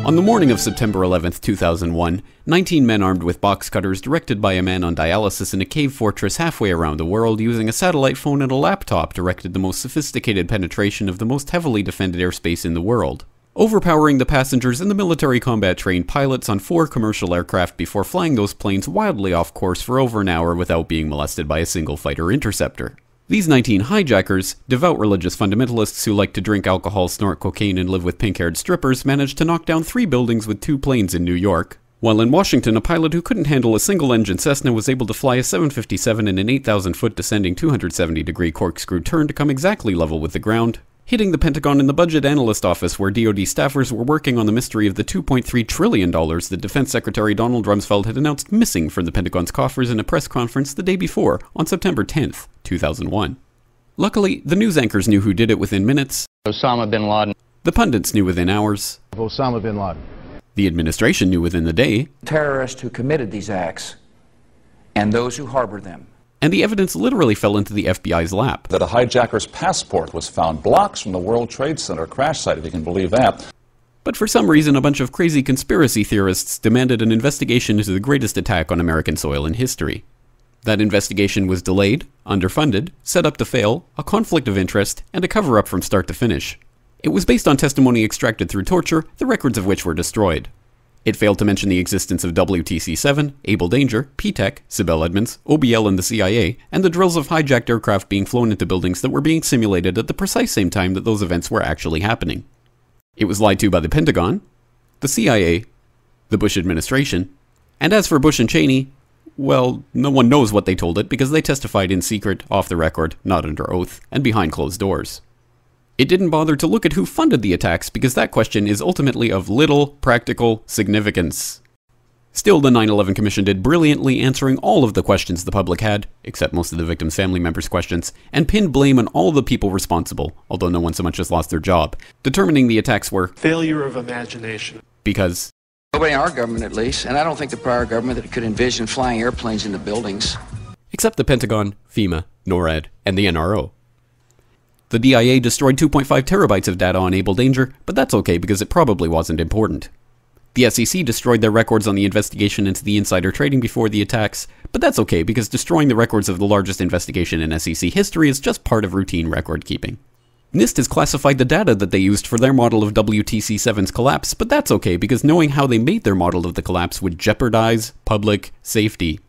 On the morning of September 11, 2001, 19 men armed with box cutters directed by a man on dialysis in a cave fortress halfway around the world using a satellite phone and a laptop directed the most sophisticated penetration of the most heavily defended airspace in the world, overpowering the passengers and the military combat-trained pilots on 4 commercial aircraft before flying those planes wildly off course for over an hour without being molested by a single fighter interceptor. These 19 hijackers, devout religious fundamentalists who like to drink alcohol, snort cocaine, and live with pink-haired strippers, managed to knock down 3 buildings with 2 planes in New York, while in Washington a pilot who couldn't handle a single-engine Cessna was able to fly a 757 in an 8,000-foot descending 270-degree corkscrew turn to come exactly level with the ground, hitting the Pentagon in the budget analyst office where DoD staffers were working on the mystery of the $2.3 trillion that Defense Secretary Donald Rumsfeld had announced missing from the Pentagon's coffers in a press conference the day before, on September 10th, 2001. Luckily, the news anchors knew who did it within minutes. Osama bin Laden. The pundits knew within hours. Osama bin Laden. The administration knew within the day. Terrorists who committed these acts and those who harbor them. And the evidence literally fell into the FBI's lap. That a hijacker's passport was found blocks from the World Trade Center crash site, if you can believe that. But for some reason, a bunch of crazy conspiracy theorists demanded an investigation into the greatest attack on American soil in history. That investigation was delayed, underfunded, set up to fail, a conflict of interest, and a cover-up from start to finish. It was based on testimony extracted through torture, the records of which were destroyed. It failed to mention the existence of WTC-7, Able Danger, P-TECH, Sibel Edmonds, OBL and the CIA, and the drills of hijacked aircraft being flown into buildings that were being simulated at the precise same time that those events were actually happening. It was lied to by the Pentagon, the CIA, the Bush administration, and as for Bush and Cheney, well, no one knows what they told it because they testified in secret, off the record, not under oath, and behind closed doors. It didn't bother to look at who funded the attacks because that question is ultimately of little practical significance. Still, the 9/11 Commission did brilliantly answering all of the questions the public had, except most of the victims' family members' questions, and pinned blame on all the people responsible, although no one so much as lost their job, determining the attacks were failure of imagination. Because nobody in our government, at least, and I don't think the prior government that could envision flying airplanes into buildings. Except the Pentagon, FEMA, NORAD, and the NRO. The DIA destroyed 2.5 terabytes of data on Able Danger, but that's okay because it probably wasn't important. The SEC destroyed their records on the investigation into the insider trading before the attacks, but that's okay because destroying the records of the largest investigation in SEC history is just part of routine record keeping. NIST has classified the data that they used for their model of WTC-7's collapse, but that's okay because knowing how they made their model of the collapse would jeopardize public safety.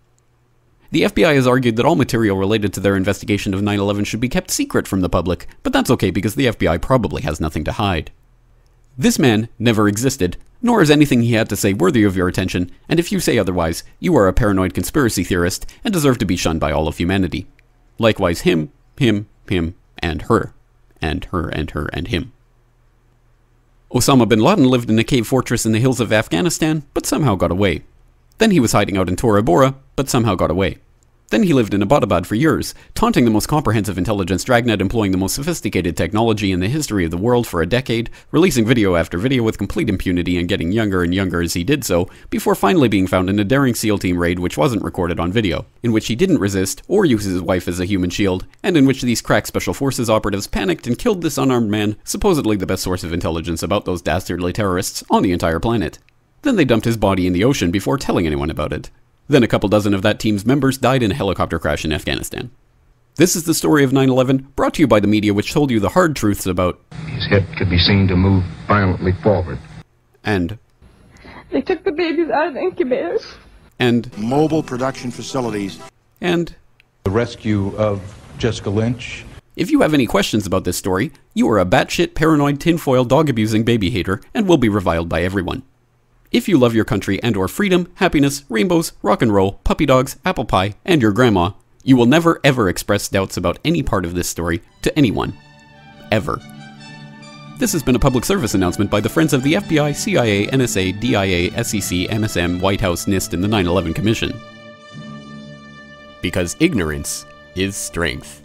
The FBI has argued that all material related to their investigation of 9/11 should be kept secret from the public, but that's okay because the FBI probably has nothing to hide. This man never existed, nor is anything he had to say worthy of your attention, and if you say otherwise, you are a paranoid conspiracy theorist and deserve to be shunned by all of humanity. Likewise him, and her, and her, and her, and him. Osama bin Laden lived in a cave fortress in the hills of Afghanistan, but somehow got away. Then he was hiding out in Tora Bora, but somehow got away. Then he lived in Abbottabad for years, taunting the most comprehensive intelligence dragnet employing the most sophisticated technology in the history of the world for a decade, releasing video after video with complete impunity and getting younger and younger as he did so, before finally being found in a daring SEAL team raid which wasn't recorded on video, in which he didn't resist or use his wife as a human shield, and in which these crack special forces operatives panicked and killed this unarmed man, supposedly the best source of intelligence about those dastardly terrorists on the entire planet. Then they dumped his body in the ocean before telling anyone about it. Then a couple dozen of that team's members died in a helicopter crash in Afghanistan. This is the story of 9/11, brought to you by the media which told you the hard truths about his head could be seen to move violently forward. And they took the babies out of the incubators. And mobile production facilities. And the rescue of Jessica Lynch. If you have any questions about this story, you are a batshit paranoid tinfoil dog-abusing baby hater and will be reviled by everyone. If you love your country and or freedom, happiness, rainbows, rock and roll, puppy dogs, apple pie, and your grandma, you will never ever express doubts about any part of this story to anyone. Ever. This has been a public service announcement by the Friends of the FBI, CIA, NSA, DIA, SEC, MSM, White House, NIST, and the 9/11 Commission. Because ignorance is strength.